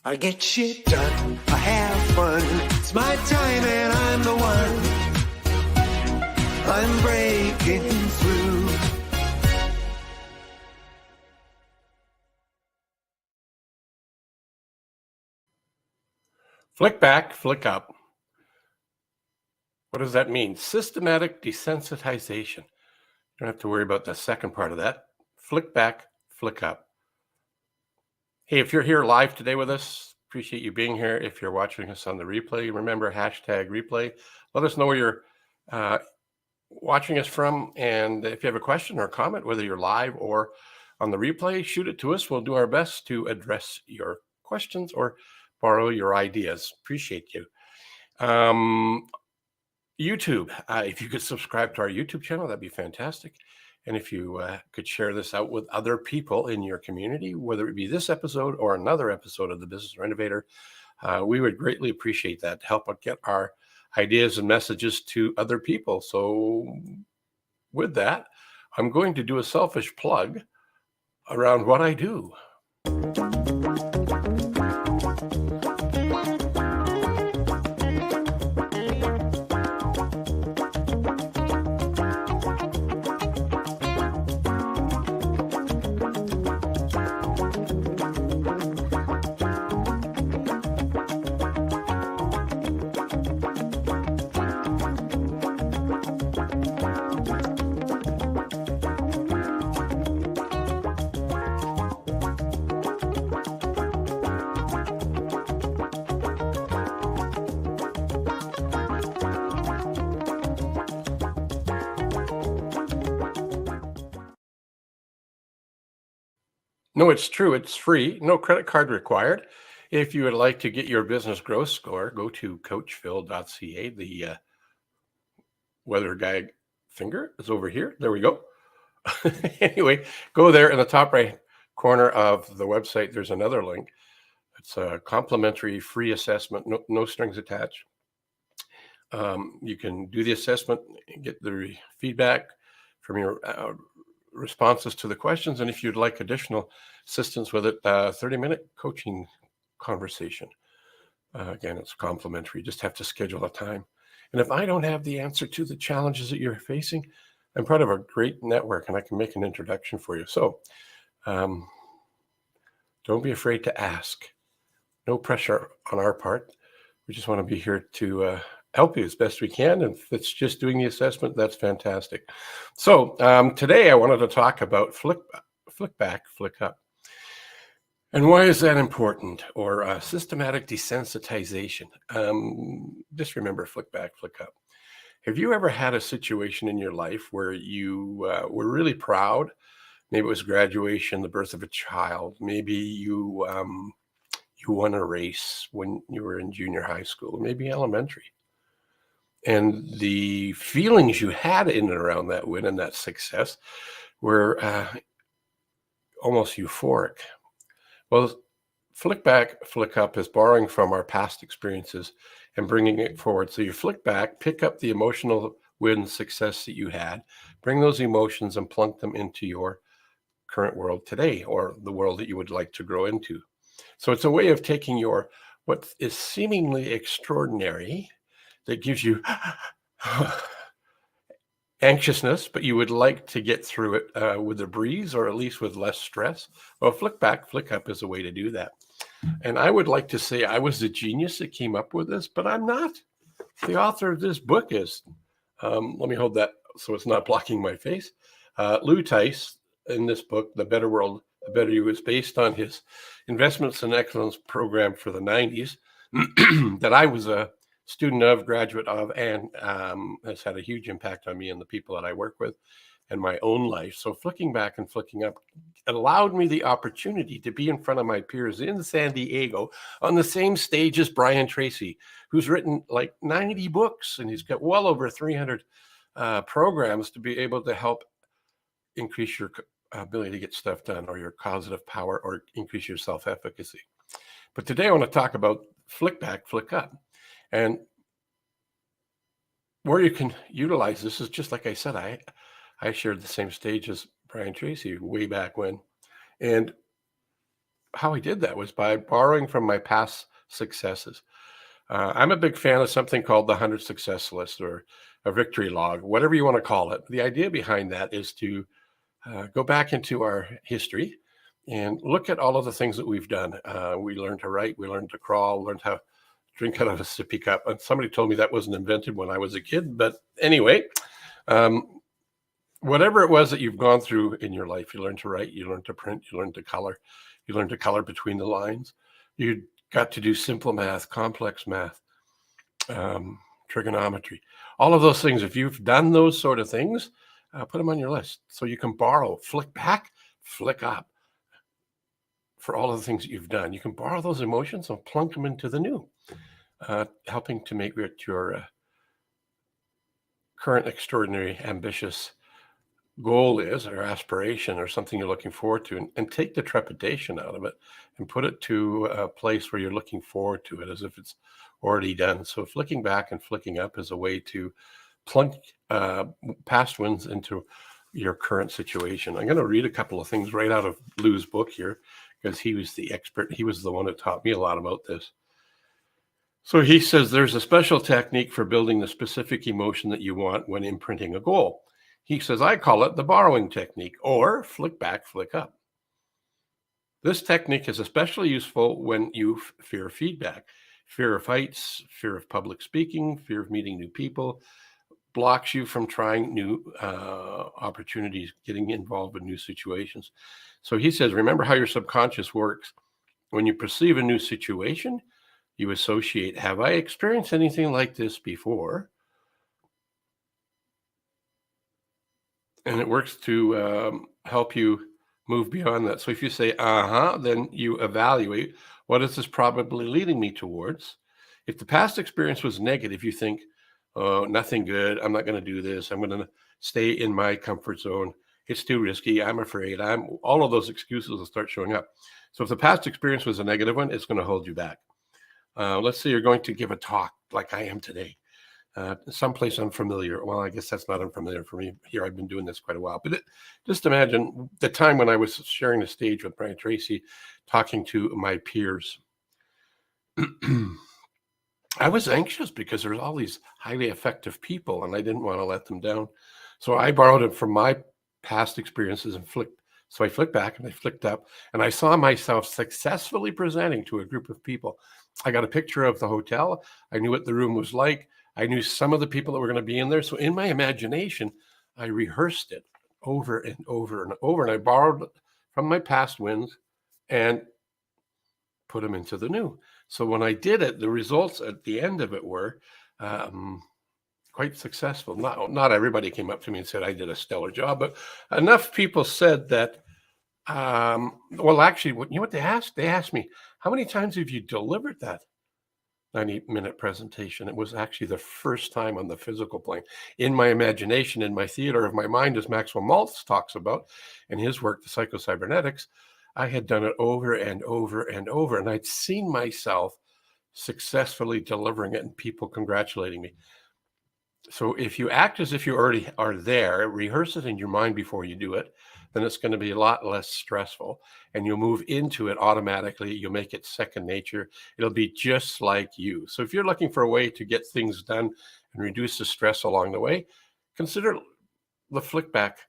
I get shit done, I have fun. It's my time and I'm the one. I'm breaking through. Flick back, flick up. What does that mean? Systematic desensitization. You don't have to worry about the second part of that. Flick back, flick up. Hey, if you're here live today with us, appreciate you being here. If you're watching us on the replay, remember #replay. Let us know where you're watching us from. And if you have a question or comment, whether you're live or on the replay, shoot it to us. We'll do our best to address your questions or borrow your ideas. Appreciate you. YouTube, if you could subscribe to our YouTube channel, that'd be fantastic. And if you could share this out with other people in your community, whether it be this episode or another episode of the Business Renovator, we would greatly appreciate that to help get our ideas and messages to other people. So with that, I'm going to do a selfish plug around what I do. No, it's true. It's free. No credit card required. If you would like to get your business growth score, go to coachphil.ca. The weather guy finger is over here. There we go. Anyway, go there in the top right corner of the website. There's another link. It's a complimentary free assessment, no strings attached. You can do the assessment and get the feedback from your responses to the questions. And if you'd like additional assistance with it, 30-minute coaching conversation. Again, it's complimentary. You just have to schedule a time. And if I don't have the answer to the challenges that you're facing, I'm part of a great network and I can make an introduction for you. So don't be afraid to ask. No pressure on our part. We just want to be here to help you as best we can. And if it's just doing the assessment, that's fantastic. So today I wanted to talk about flick back, flick up. And why is that important? Or systematic desensitization. Just remember, flick back, flick up. Have you ever had a situation in your life where you were really proud? Maybe it was graduation, the birth of a child. Maybe you won a race when you were in junior high school, maybe elementary. And the feelings you had in and around that win and that success were almost euphoric. Well, flick back, flick up is borrowing from our past experiences and bringing it forward. So you flick back, pick up the emotional win success that you had, bring those emotions and plunk them into your current world today, or the world that you would like to grow into. So it's a way of taking your what is seemingly extraordinary that gives you anxiousness, but you would like to get through it with a breeze, or at least with less stress. Well, flick back, flick up is a way to do that. And I would like to say I was the genius that came up with this, but I'm not. The author of this book is. Let me hold that so it's not blocking my face. Lou Tice, in this book, The Better World, The Better You, is based on his Investments in Excellence program for the 90s that I was a student of, graduate of, and has had a huge impact on me and the people that I work with and my own life. So flicking back and flicking up allowed me the opportunity to be in front of my peers in San Diego on the same stage as Brian Tracy, who's written like 90 books, and he's got well over 300 programs to be able to help increase your ability to get stuff done, or your causative power, or increase your self-efficacy. But today I want to talk about flick back, flick up. And where you can utilize this is just like I said, I shared the same stage as Brian Tracy way back when. And how I did that was by borrowing from my past successes. I'm a big fan of something called the 100 success list or a victory log, whatever you want to call it. The idea behind that is to go back into our history and look at all of the things that we've done. We learned to write, we learned to crawl, learned how to drink out of a sippy cup. And somebody told me that wasn't invented when I was a kid. But anyway, um, whatever it was that you've gone through in your life, you learned to write, you learned to print, you learned to color between the lines. You got to do simple math, complex math, trigonometry, all of those things. If you've done those sort of things, put them on your list so you can borrow, flick back, flick up for all of the things that you've done. You can borrow those emotions and plunk them into the new, helping to make your current extraordinary, ambitious goal is, or aspiration, or something you're looking forward to, and take the trepidation out of it and put it to a place where you're looking forward to it as if it's already done. So flicking back and flicking up is a way to plunk past wins into your current situation. I'm going to read a couple of things right out of Lou's book here, because he was the expert. He was the one that taught me a lot about this. So he says there's a special technique for building the specific emotion that you want when imprinting a goal. He says, I call it the borrowing technique, or flick back, flick up. This technique is especially useful when you fear feedback, fear of heights, fear of public speaking, fear of meeting new people, blocks you from trying new opportunities, getting involved in new situations. So he says, remember how your subconscious works. When you perceive a new situation, you associate, have I experienced anything like this before? And it works to help you move beyond that. So if you say, then you evaluate, what is this probably leading me towards? If the past experience was negative, you think, oh, nothing good. I'm not going to do this. I'm going to stay in my comfort zone. It's too risky. I'm afraid. All of those excuses will start showing up. So if the past experience was a negative one, it's going to hold you back. Let's say you're going to give a talk like I am today. Someplace unfamiliar. Well, I guess that's not unfamiliar for me here. I've been doing this quite a while. But just imagine the time when I was sharing the stage with Brian Tracy, talking to my peers. I was anxious because there's all these highly effective people, and I didn't want to let them down. So I borrowed it from my past experiences and flicked. So I flicked back and I flicked up, and I saw myself successfully presenting to a group of people. I got a picture of the hotel. I knew what the room was like. I knew some of the people that were going to be in there. So in my imagination, I rehearsed it over and over and over. And I borrowed from my past wins and put them into the new. So when I did it, the results at the end of it were quite successful. Not everybody came up to me and said I did a stellar job, but enough people said that. Well, actually, you know what they asked? They asked me, how many times have you delivered that 90-minute presentation? It was actually the first time on the physical plane. In my imagination, in my theater of my mind, as Maxwell Maltz talks about in his work, The Psychocybernetics, I had done it over and over and over, and I'd seen myself successfully delivering it and people congratulating me. So if you act as if you already are there, rehearse it in your mind before you do it, then it's going to be a lot less stressful, and you'll move into it automatically. You'll make it second nature. It'll be just like you. So if you're looking for a way to get things done and reduce the stress along the way, consider the flick back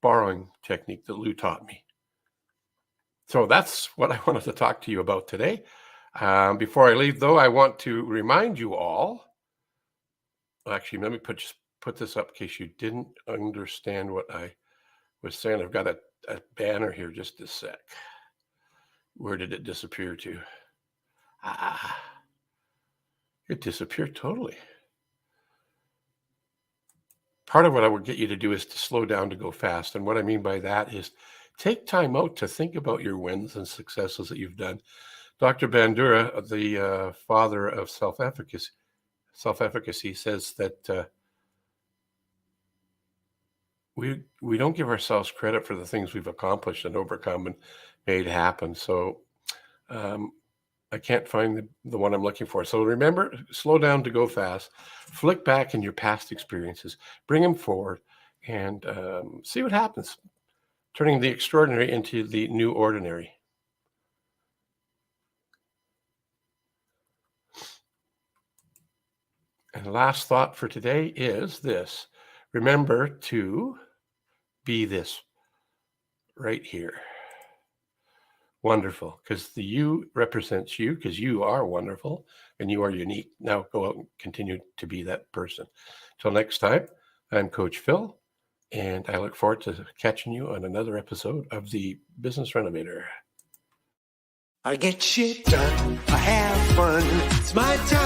borrowing technique that Lou taught me. So that's what I wanted to talk to you about today. Before I leave, though, I want to remind you all. Actually, let me put this up in case you didn't understand what I was saying. I've got a banner here, just a sec. Where did it disappear to? It disappeared totally. Part of what I would get you to do is to slow down to go fast. And what I mean by that is take time out to think about your wins and successes that you've done. Dr. Bandura, the father of self-efficacy, says that we don't give ourselves credit for the things we've accomplished and overcome and made happen. So I can't find the one I'm looking for. So remember, slow down to go fast, flick back in your past experiences, bring them forward, and see what happens, turning the extraordinary into the new ordinary. And last thought for today is this. Remember to be this right here. Wonderful, because the you represents you, because you are wonderful and you are unique. Now go out and continue to be that person. Till next time, I'm Coach Phil, and I look forward to catching you on another episode of the Business Renovator. I get shit done, I have fun, it's my time.